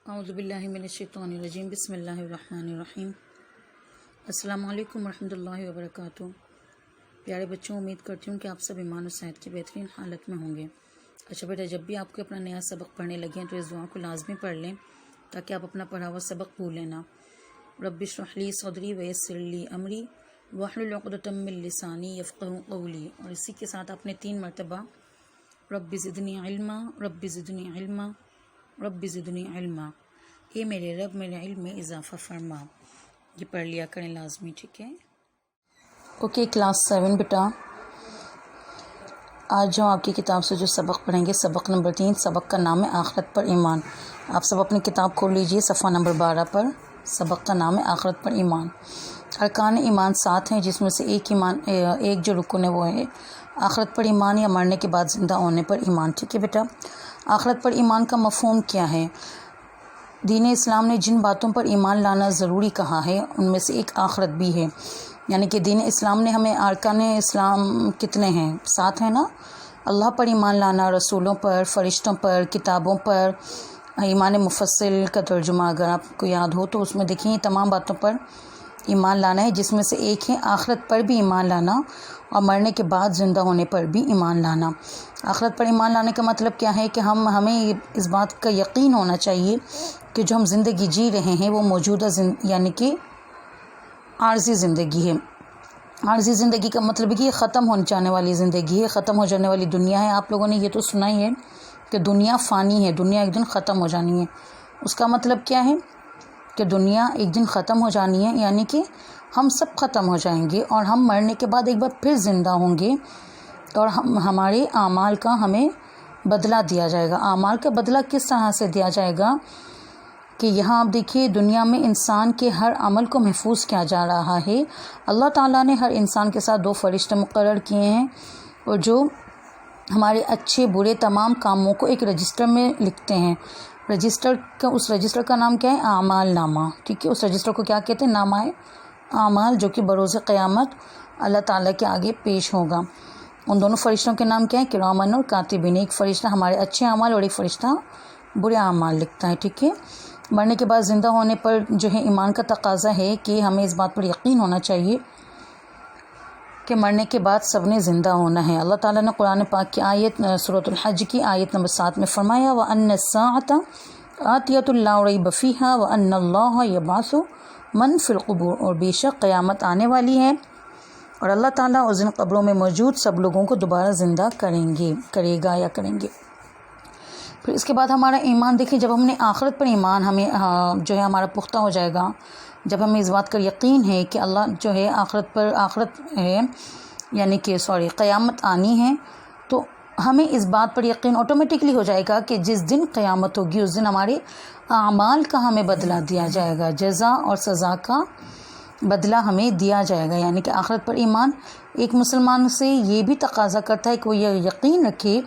اعوذ باللہ من الشیطان الرجیم بسم اللہ الرحمن الرحیم۔ السلام علیکم ورحمۃ اللہ وبرکاتہ۔ پیارے بچوں، امید کرتی ہوں کہ آپ سب ایمان و صحت کی بہترین حالت میں ہوں گے۔ اچھا بیٹا، جب بھی آپ کو اپنا نیا سبق پڑھنے لگیں تو اس دعا کو لازمی پڑھ لیں تاکہ آپ اپنا پڑھا ہوا سبق بھولیں نہ۔ رب اشرح لی صدری ویسر لی امری واحلل عقدۃ من لسانی یفقہوا قولی، اور اسی کے ساتھ آپ نے 3 مرتبہ رب زدنی علما، رب زدنی علما، رب زدنی علما، اے میرے رب میرے علم میں اضافہ فرما، یہ پڑھ لیا کریں لازمی، ٹھیک ہے؟ اوکے کلاس 7 بیٹا، آج ہم آپ کی کتاب سے جو سبق پڑھیں گے سبق نمبر 3، سبق کا نام ہے آخرت پر ایمان۔ آپ سب اپنی کتاب کھول لیجئے صفحہ نمبر 12 پر۔ سبق کا نام ہے آخرت پر ایمان۔ ارکان ایمان 7 ہیں، جس میں سے ایک جو رکن ہے وہ ہے آخرت پر ایمان یا مرنے کے بعد زندہ ہونے پر ایمان، ٹھیک ہے بیٹا؟ آخرت پر ایمان کا مفہوم کیا ہے؟ دین اسلام نے جن باتوں پر ایمان لانا ضروری کہا ہے ان میں سے ایک آخرت بھی ہے، یعنی کہ دین اسلام نے ہمیں ارکان اسلام کتنے ہیں؟ 7 ہیں نا؟ اللہ پر ایمان لانا، رسولوں پر، فرشتوں پر، کتابوں پر، ایمان مفصل کا ترجمہ اگر آپ کو یاد ہو تو اس میں دیکھیں یہ تمام باتوں پر ایمان لانا ہے، جس میں سے ایک ہے آخرت پر بھی ایمان لانا اور مرنے کے بعد زندہ ہونے پر بھی ایمان لانا۔ آخرت پر ایمان لانے کا مطلب کیا ہے کہ ہمیں اس بات کا یقین ہونا چاہیے کہ جو ہم زندگی جی رہے ہیں وہ موجودہ یعنی کہ عارضی زندگی ہے۔ عارضی زندگی کا مطلب ہے کہ یہ ختم ہونے جانے والی زندگی ہے، ختم ہو جانے والی دنیا ہے۔ آپ لوگوں نے یہ تو سنا ہی ہے کہ دنیا فانی ہے، دنیا ایک دن ختم ہو جانی ہے۔ اس کا مطلب کیا ہے کہ دنیا ایک دن ختم ہو جانی ہے، یعنی کہ ہم سب ختم ہو جائیں گے اور ہم مرنے کے بعد ایک بار پھر زندہ ہوں گے اور ہمارے اعمال کا ہمیں بدلہ دیا جائے گا۔ اعمال کا بدلہ کس طرح سے دیا جائے گا کہ یہاں آپ دیکھیے دنیا میں انسان کے ہر عمل کو محفوظ کیا جا رہا ہے۔ اللہ تعالیٰ نے ہر انسان کے ساتھ 2 فرشتے مقرر کیے ہیں اور جو ہمارے اچھے برے تمام کاموں کو ایک رجسٹر میں لکھتے ہیں۔ اس رجسٹر کا نام کیا ہے؟ اعمال نامہ، ٹھیک ہے؟ اس رجسٹر کو کیا کہتے ہیں؟ نامہ اعمال، جو کہ بروز قیامت اللہ تعالیٰ کے آگے پیش ہوگا۔ ان دونوں فرشتوں کے نام کیا ہیں؟ کرامن اور کاتبین۔ ایک فرشتہ ہمارے اچھے اعمال اور ایک فرشتہ برے اعمال لکھتا ہے، ٹھیک ہے؟ مرنے کے بعد زندہ ہونے پر جو ہے ایمان کا تقاضا ہے کہ ہمیں اس بات پر یقین ہونا چاہیے کہ مرنے کے بعد سب نے زندہ ہونا ہے۔ اللہ تعالیٰ نے قرآن پاک کی آیت سورۃ الحج کی آیت نمبر 7 میں فرمایا وَأَنَّ السَّاعَةَ آتِيَةٌ لَا رَيْبَ فِيهَا وَأَنَّ اللَّهَ يَبْعَثُ مَن فِي الْقُبُورِ، اور بے شک قیامت آنے والی ہے اور اللہ تعالیٰ اس دن قبروں میں موجود سب لوگوں کو دوبارہ زندہ کرے گا یا کریں گے۔ پھر اس کے بعد ہمارا ایمان دیکھیں، جب ہم نے آخرت پر ایمان ہمیں جو ہے ہمارا پختہ ہو جائے گا، جب ہمیں اس بات کا یقین ہے کہ اللہ جو ہے آخرت ہے یعنی کہ قیامت آنی ہے، تو ہمیں اس بات پر یقین آٹومیٹکلی ہو جائے گا کہ جس دن قیامت ہوگی اس دن ہمارے اعمال کا ہمیں بدلہ دیا جائے گا، جزا اور سزا کا بدلہ ہمیں دیا جائے گا۔ یعنی کہ آخرت پر ایمان ایک مسلمان سے یہ بھی تقاضا کرتا ہے کہ وہ یہ یقین رکھے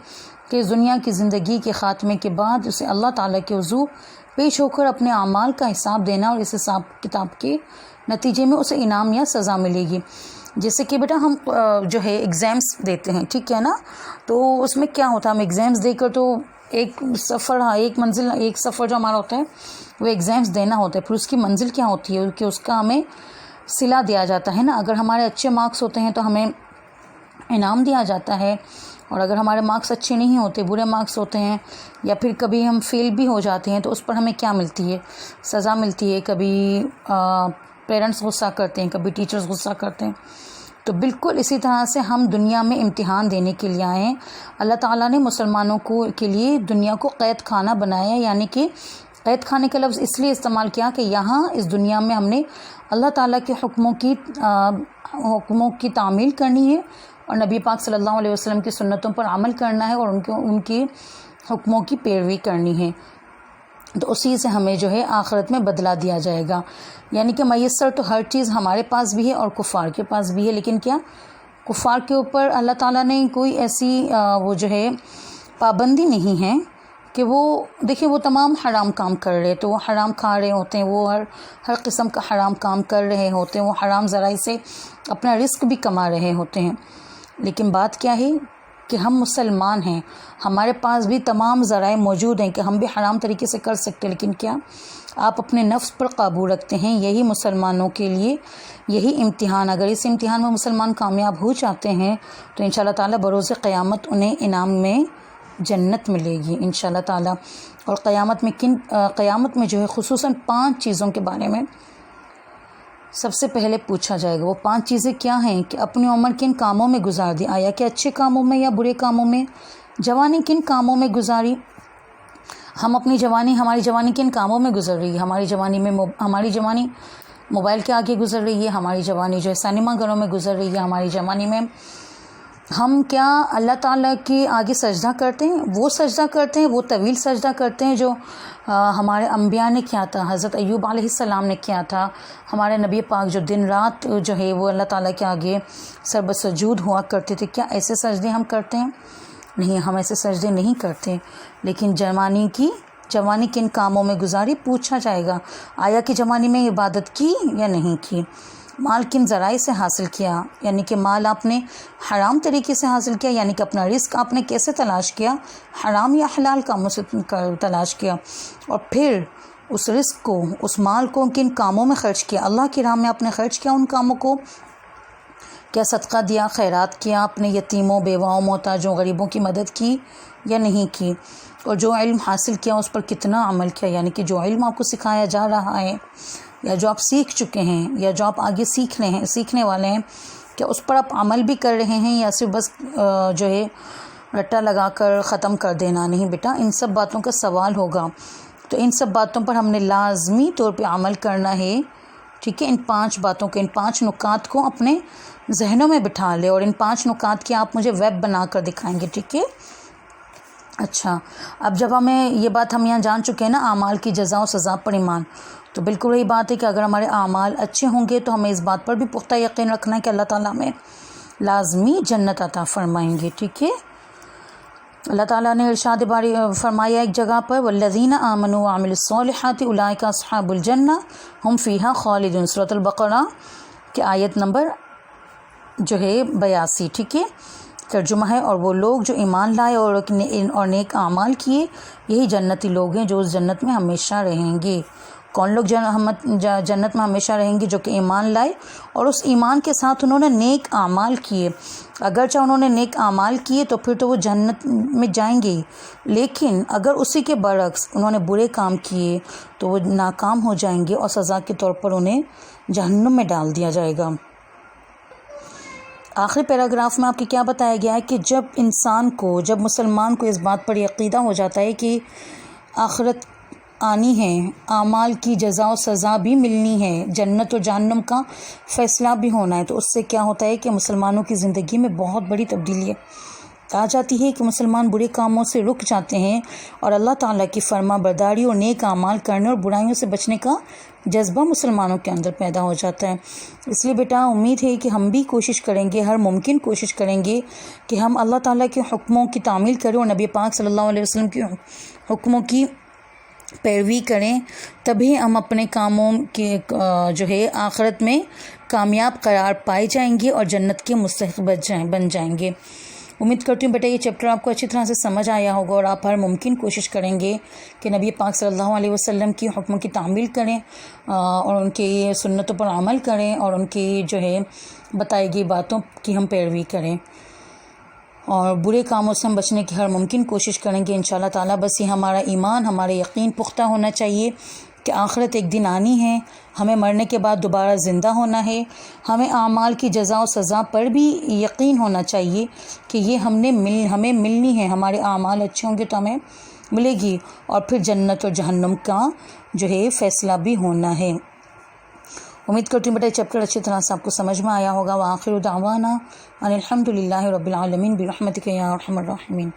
کہ اس دنیا کی زندگی کے خاتمے کے بعد اسے اللہ تعالیٰ کے حضور پیش ہو کر اپنے اعمال کا حساب دینا اور اس حساب کتاب کے نتیجے میں اسے انعام یا سزا ملے گی۔ جیسے کہ بیٹا ہم جو ہے ایگزامس دیتے ہیں، ٹھیک ہے نا؟ تو اس میں کیا ہوتا ہے، ہم ایگزامس دے کر تو ایک سفر جو ہمارا ہوتا ہے وہ ایگزامس دینا ہوتا ہے، پھر اس کی منزل کیا ہوتی ہے کہ اس کا ہمیں صلہ دیا جاتا ہے نا۔ اگر ہمارے اچھے مارکس ہوتے ہیں تو ہمیں انعام دیا جاتا ہے، اور اگر ہمارے مارکس اچھے نہیں ہوتے، برے مارکس ہوتے ہیں یا پھر کبھی ہم فیل بھی ہو جاتے ہیں تو اس پر ہمیں کیا ملتی ہے؟ سزا ملتی ہے۔ کبھی پیرنٹس غصہ کرتے ہیں، کبھی ٹیچرز غصہ کرتے ہیں۔ تو بالکل اسی طرح سے ہم دنیا میں امتحان دینے کے لیے آئے ہیں۔ اللہ تعالیٰ نے مسلمانوں کے لیے دنیا کو قید خانہ بنایا ہے، یعنی کہ قید خانے کا لفظ اس لیے استعمال کیا کہ یہاں اس دنیا میں ہم نے اللہ تعالیٰ کے حکموں کی تعمیل کرنی ہے اور نبی پاک صلی اللہ علیہ وسلم کی سنتوں پر عمل کرنا ہے اور ان کے حکموں کی پیروی کرنی ہے، تو اسی سے ہمیں جو ہے آخرت میں بدلہ دیا جائے گا۔ یعنی کہ میسر تو ہر چیز ہمارے پاس بھی ہے اور کفار کے پاس بھی ہے، لیکن کیا کفار کے اوپر اللہ تعالیٰ نے کوئی ایسی وہ جو ہے پابندی نہیں ہے کہ وہ دیکھیں وہ تمام حرام کام کر رہے تو وہ حرام کھا رہے ہوتے ہیں، وہ ہر قسم کا حرام کام کر رہے ہوتے ہیں، وہ حرام ذرائع سے اپنا رزق بھی کما رہے ہوتے ہیں، لیکن بات کیا ہے کہ ہم مسلمان ہیں، ہمارے پاس بھی تمام ذرائع موجود ہیں کہ ہم بھی حرام طریقے سے کر سکتے، لیکن کیا آپ اپنے نفس پر قابو رکھتے ہیں؟ یہی مسلمانوں کے لیے یہی امتحان، اگر اس امتحان میں مسلمان کامیاب ہو جاتے ہیں تو انشاءاللہ تعالیٰ بروز قیامت انہیں انعام میں جنت ملے گی انشاءاللہ تعالیٰ۔ اور قیامت میں جو ہے خصوصاً 5 چیزوں کے بارے میں سب سے پہلے پوچھا جائے گا۔ وہ 5 چیزیں کیا ہیں کہ اپنی عمر کن کاموں میں گزار دی، آیا کہ اچھے کاموں میں یا برے کاموں میں؟ جوانی کن کاموں میں گزاری، ہماری جوانی کن کاموں میں گزر رہی ہے؟ ہماری جوانی موبائل کے آگے گزر رہی ہے، ہماری جوانی جو ہے سینما گھروں میں گزر رہی ہے، ہماری جوانی میں ہم کیا اللہ تعالیٰ کے آگے سجدہ کرتے ہیں؟ وہ سجدہ کرتے ہیں، وہ طویل سجدہ کرتے ہیں جو ہمارے انبیاء نے کیا تھا، حضرت ایوب علیہ السلام نے کیا تھا، ہمارے نبی پاک جو دن رات جو ہے وہ اللہ تعالیٰ کے آگے سربسجود ہوا کرتے تھے، کیا ایسے سجدے ہم کرتے ہیں؟ نہیں، ہم ایسے سجدے نہیں کرتے۔ لیکن جوانی کن کاموں میں گزاری پوچھا جائے گا، آیا کہ جوانی میں عبادت کی یا نہیں کی؟ مال کن ذرائع سے حاصل کیا، یعنی کہ مال آپ نے حرام طریقے سے حاصل کیا، یعنی کہ اپنا رزق آپ نے کیسے تلاش کیا، حرام یا حلال کاموں سے تلاش کیا؟ اور پھر اس رزق کو، اس مال کو کن کاموں میں خرچ کیا، اللہ کی راہ میں آپ نے خرچ کیا ان کاموں کو؟ کیا صدقہ دیا، خیرات کیا، اپنے یتیموں، بیواؤں، محتاجوں، غریبوں کی مدد کی یا نہیں کی؟ اور جو علم حاصل کیا اس پر کتنا عمل کیا، یعنی کہ جو علم آپ کو سکھایا جا رہا ہے یا جو آپ سیکھ چکے ہیں یا جو آپ آگے سیکھنے والے ہیں، کیا اس پر آپ عمل بھی کر رہے ہیں یا صرف بس جو ہے رٹا لگا کر ختم کر دینا؟ نہیں بیٹا، ان سب باتوں کا سوال ہوگا، تو ان سب باتوں پر ہم نے لازمی طور پہ عمل کرنا ہے، ٹھیک ہے؟ ان 5 باتوں کو، ان 5 نکات کو اپنے ذہنوں میں بٹھا لے، اور ان 5 نکات کی آپ مجھے ویب بنا کر دکھائیں گے، ٹھیک ہے؟ اچھا، اب جب ہم یہاں جان چکے ہیں نا اعمال کی جزا و سزا پر ایمان، تو بالکل وہی بات ہے کہ اگر ہمارے اعمال اچھے ہوں گے تو ہمیں اس بات پر بھی پختہ یقین رکھنا ہے کہ اللہ تعالیٰ ہمیں لازمی جنت عطا فرمائیں گے، ٹھیک ہے؟ اللہ تعالیٰ نے ارشاد باری فرمایا ایک جگہ پر، والذین آمنوا وعملوا الصالحات اولئک اصحاب الجنہ ہم فیہا خالدون، سورۃ البقرہ کی آیت نمبر جو ہے 82، ٹھیک ہے؟ ترجمہ ہے، اور وہ لوگ جو ایمان لائے اور نیک اعمال کیے، یہی جنتی لوگ ہیں جو اس جنت میں ہمیشہ رہیں گے۔ کون لوگ جنت میں ہمیشہ رہیں گے؟ جو کہ ایمان لائے اور اس ایمان کے ساتھ انہوں نے نیک اعمال کیے۔ اگرچہ انہوں نے نیک اعمال کیے تو پھر تو وہ جنت میں جائیں گے، لیکن اگر اسی کے برعکس انہوں نے برے کام کیے تو وہ ناکام ہو جائیں گے اور سزا کے طور پر انہیں جہنم میں ڈال دیا جائے گا۔ آخری پیراگراف میں آپ کو کیا بتایا گیا ہے کہ جب مسلمان کو اس بات پر عقیدہ ہو جاتا ہے کہ آخرت آنی ہے، اعمال کی جزا و سزا بھی ملنی ہے، جنت و جہنم کا فیصلہ بھی ہونا ہے، تو اس سے کیا ہوتا ہے کہ مسلمانوں کی زندگی میں بہت بڑی تبدیلی آ جاتی ہے کہ مسلمان برے کاموں سے رک جاتے ہیں اور اللہ تعالیٰ کی فرما برداری اور نیک اعمال کرنے اور برائیوں سے بچنے کا جذبہ مسلمانوں کے اندر پیدا ہو جاتا ہے۔ اس لیے بیٹا امید ہے کہ ہم بھی کوشش کریں گے، ہر ممکن کوشش کریں گے کہ ہم اللہ تعالیٰ کے حکموں کی تعمیل کریں اور نبی پاک صلی اللہ علیہ وسلم کے حکموں کی پیروی کریں، تبھی ہم اپنے کاموں کے جو ہے آخرت میں کامیاب قرار پائے جائیں گے اور جنت کے مستحق بن جائیں گے۔ امید کرتی ہوں بیٹا یہ چیپٹر آپ کو اچھی طرح سے سمجھ آیا ہوگا اور آپ ہر ممکن کوشش کریں گے کہ نبی پاک صلی اللہ علیہ وسلم کی حکموں کی تعمیل کریں اور ان کی سنتوں پر عمل کریں اور ان کی جو ہے بتائی گئی باتوں کی ہم پیروی کریں اور برے کاموں سے ہم بچنے کی ہر ممکن کوشش کریں گے انشاءاللہ تعالیٰ۔ بس یہ ہمارا ایمان، ہمارا یقین پختہ ہونا چاہیے کہ آخرت ایک دن آنی ہے، ہمیں مرنے کے بعد دوبارہ زندہ ہونا ہے، ہمیں اعمال کی جزا و سزا پر بھی یقین ہونا چاہیے کہ یہ ہمیں ملنی ہے، ہمارے اعمال اچھے ہوں گے تو ہمیں ملے گی، اور پھر جنت اور جہنم کا جو ہے فیصلہ بھی ہونا ہے۔ امید کرتی ہوں بیٹا یہ چیپٹر اچھی طرح سے آپ کو سمجھ میں آیا ہوگا۔ وآخر دعوانا ان الحمد للہ رب العالمین برحمتک یا ارحم الراحمین۔